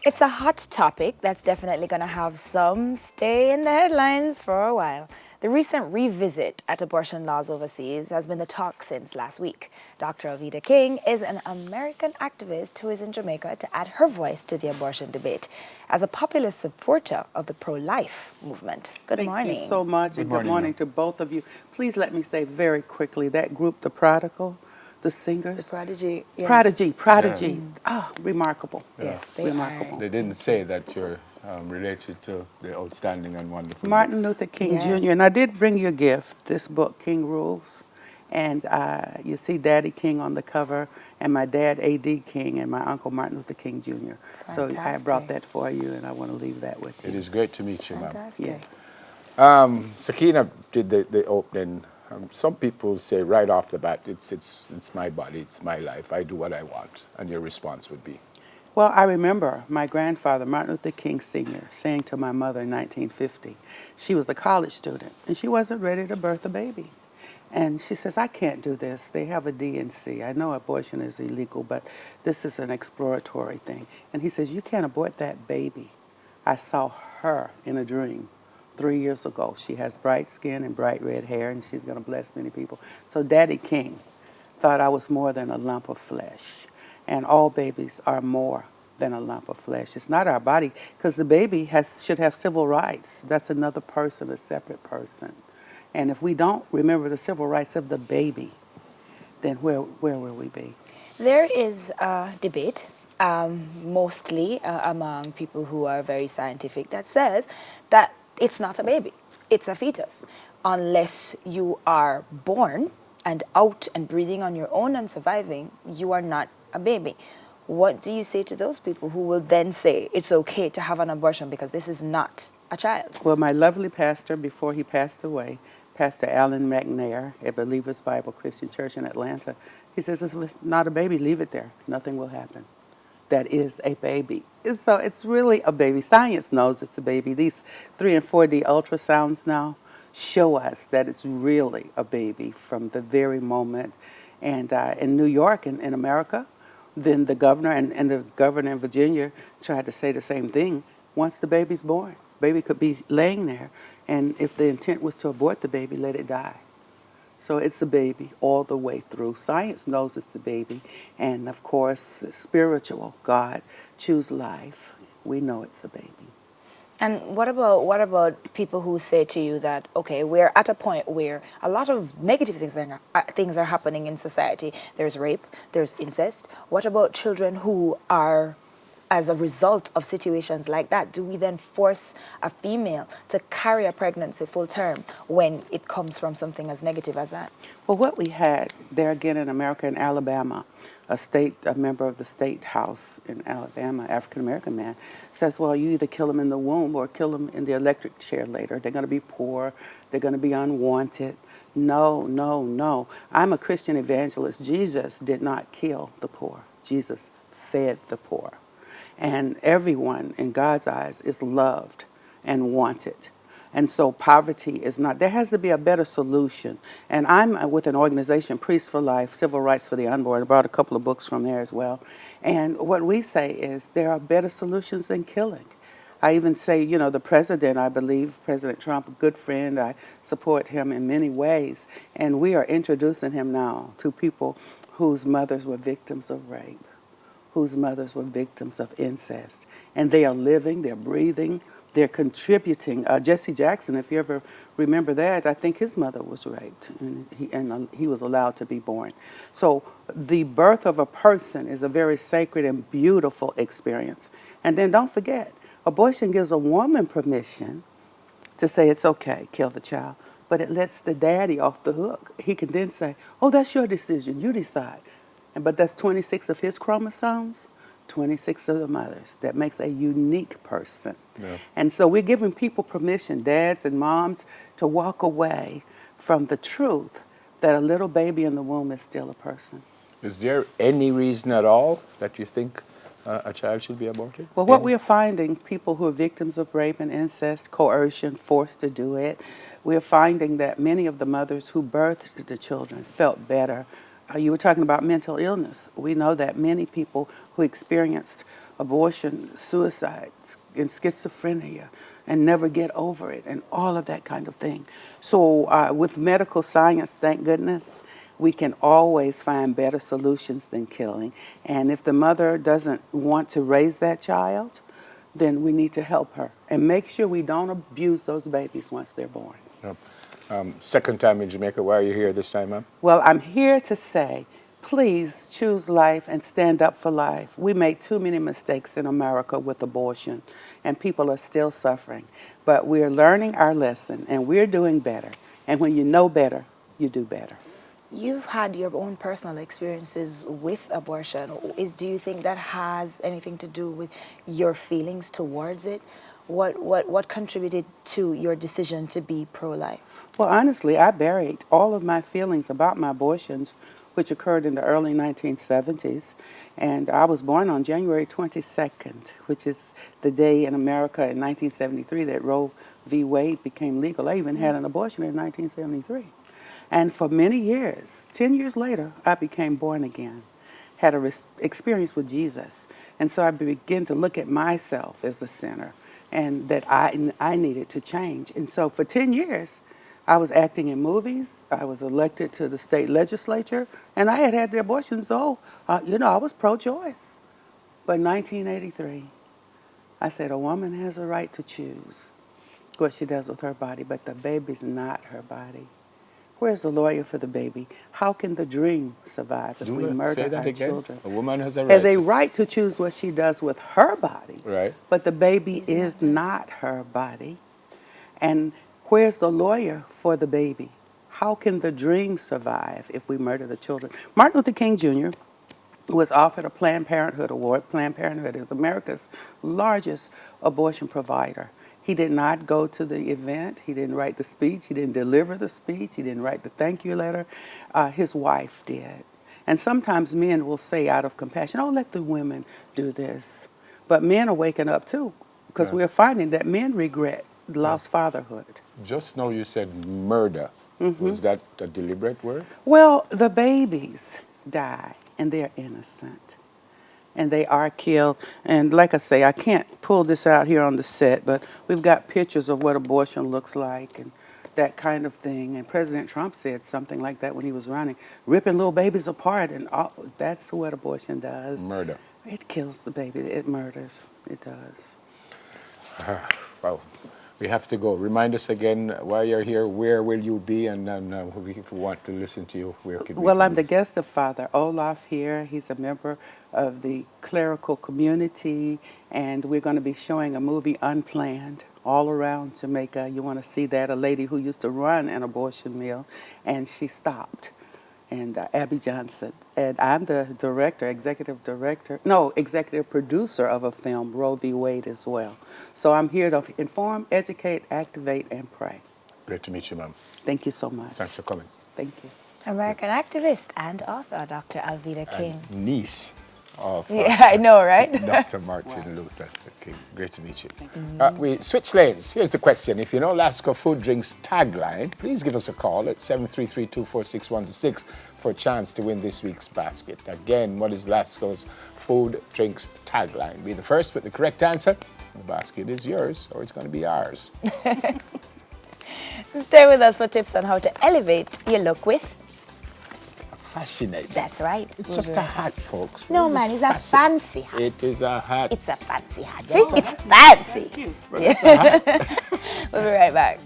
It's a hot topic that's definitely going to have some stay in the headlines for a while. The recent revisit at abortion laws overseas has been the talk since last week. Dr. Alveda King is an American activist who is in Jamaica to add her voice to the abortion debate as a popular supporter of the pro-life movement. Good morning. Thank you so much, and good morning to both of you. Please let me say very quickly, that group, the Prodigal, the singers. The Prodigy. Yes. Prodigy. Ah, remarkable. Yes, they Remarkable. are. They didn't say that you're related to the outstanding and wonderful Martin Luther King Yes. Jr. And I did bring you a gift, this book, King Rules. And you see Daddy King on the cover, and my dad, A.D. King, and my uncle, Martin Luther King Jr. So I brought that for you, and I want to leave that with you. It is great to meet you, ma'am. Fantastic. Yes. Sakina did the opening. Some people say right off the bat, it's my body, it's my life. I do what I want. And your response would be? Well, I remember my grandfather, Martin Luther King Sr., saying to my mother in 1950, she was a college student, and she wasn't ready to birth a baby. And she says, I can't do this. They have a D&C. I know abortion is illegal, but this is an exploratory thing. And he says, you can't abort that baby. I saw her in a dream 3 years ago. She has bright skin and bright red hair, and she's going to bless many people. So Daddy King thought I was more than a lump of flesh. And all babies are more than a lump of flesh. It's not our body, because the baby should have civil rights. That's another person, a separate person. And if we don't remember the civil rights of the baby, then where will we be? There is a debate, mostly among people who are very scientific, that says that it's not a baby, it's a fetus. Unless you are born and out and breathing on your own and surviving, you are not a baby. What do you say to those people who will then say it's okay to have an abortion because this is not a child? Well, my lovely pastor, before he passed away, Pastor Alan McNair at Believers Bible Christian Church in Atlanta, he says, it's not a baby, leave it there. Nothing will happen. That is a baby. So it's really a baby. Science knows it's a baby. These 3 and 4D ultrasounds now show us that it's really a baby from the very moment. And in New York and in America, then the governor and the governor in Virginia tried to say the same thing. Once the baby's born, baby could be laying there, and if the intent was to abort the baby, let it die. So it's a baby all the way through. Science knows it's a baby, and of course, spiritual, God, choose life. We know it's a baby. And what about people who say to you that, okay, we're at a point where a lot of negative things are happening in society. There's rape, there's incest. What about children who are, as a result of situations like that, do we then force a female to carry a pregnancy full term when it comes from something as negative as that? Well, what we had there again in America, in Alabama, a member of the state house in Alabama, African-American man, says, well, you either kill them in the womb or kill them in the electric chair later. They're going to be poor. They're going to be unwanted. No, no, no. I'm a Christian evangelist. Jesus did not kill the poor. Jesus fed the poor. And everyone in God's eyes is loved and wanted. And so poverty is not, there has to be a better solution. And I'm with an organization, Priests for Life, Civil Rights for the Unborn. I brought a couple of books from there as well. And what we say is there are better solutions than killing. I even say, you know, the president, I believe, President Trump, a good friend, I support him in many ways. And we are introducing him now to people whose mothers were victims of rape, whose mothers were victims of incest. And they are living, they're breathing, they're contributing. Jesse Jackson, if you ever remember that, I think his mother was raped, and he was allowed to be born. So the birth of a person is a very sacred and beautiful experience. And then don't forget, abortion gives a woman permission to say it's okay, kill the child, but it lets the daddy off the hook. He can then say, oh, that's your decision, you decide. But that's 26 of his chromosomes, 26 of the mother's. That makes a unique person. Yeah. And so we're giving people permission, dads and moms, to walk away from the truth that a little baby in the womb is still a person. Is there any reason at all that you think a child should be aborted? Well, what we're finding, people who are victims of rape and incest, coercion, forced to do it, we're finding that many of the mothers who birthed the children felt better. You were talking about mental illness. We know that many people who experienced abortion, suicides, and schizophrenia, and never get over it, and all of that kind of thing. So with medical science, thank goodness, we can always find better solutions than killing. And if the mother doesn't want to raise that child, then we need to help her and make sure we don't abuse those babies once they're born. Yep. Second time in Jamaica. Why are you here this time, ma'am? Well, I'm here to say, please choose life and stand up for life. We made too many mistakes in America with abortion, and people are still suffering. But we're learning our lesson, and we're doing better. And when you know better, you do better. You've had your own personal experiences with abortion. Do you think that has anything to do with your feelings towards it? What contributed to your decision to be pro-life? Well, honestly, I buried all of my feelings about my abortions, which occurred in the early 1970s. And I was born on January 22nd, which is the day in America in 1973 that Roe v. Wade became legal. I even had an abortion in 1973. And for many years, 10 years later, I became born again, had an experience with Jesus. And so I began to look at myself as a sinner and that I needed to change. And so for 10 years, I was acting in movies. I was elected to the state legislature, and I had the abortions. So, I was pro-choice. But in 1983, I said a woman has a right to choose what she does with her body, but the baby's not her body. Where's the lawyer for the baby? How can the dream survive if we murder our children? A woman has a right. Has a right to choose what she does with her body. Right. But the baby is not her body. And where's the lawyer for the baby? How can the dream survive if we murder the children? Martin Luther King Jr. was offered a Planned Parenthood award. Planned Parenthood is America's largest abortion provider. He did not go to the event. He didn't write the speech. He didn't deliver the speech. He didn't write the thank you letter. His wife did. And sometimes men will say out of compassion, oh, let the women do this. But men are waking up too, because we're finding that men regret lost fatherhood. Just now you said murder. Was that a deliberate word? Well, the babies die, and they're innocent. And they are killed. And like I say, I can't pull this out here on the set, but we've got pictures of what abortion looks like and that kind of thing. And President Trump said something like that when he was running, ripping little babies apart. And that's what abortion does. Murder. It kills the baby. It murders. It does. Well, we have to go. Remind us again why you're here, where will you be, and if we want to listen to you, where could we? Well, I'm the guest of Father Olaf here. He's a member of the clerical community, and we're going to be showing a movie, Unplanned, all around Jamaica. You want to see that? A lady who used to run an abortion mill, and she stopped. And Abby Johnson. And I'm the executive producer of a film, Roe v. Wade, as well. So I'm here to inform, educate, activate, and pray. Great to meet you, ma'am. Thank you so much. Thanks for coming. Thank you. American activist and author, Dr. Alveda King. And niece of Yeah, I know, right? Dr. Martin Luther King. Great to meet you. We switch lanes. Here's the question. If you know Lasco Food Drinks tagline, please give us a call at 733-246-126 for a chance to win this week's basket. Again, what is Lasco's Food Drinks tagline? Be the first with the correct answer. The basket is yours, or it's going to be ours. Stay with us for tips on how to elevate your look with. Fascinating. That's right. It's just a hat, folks. No, man, it's a fancy hat. It is a hat. It's a fancy hat. See, it's fancy. But it's a hat. We'll be right back.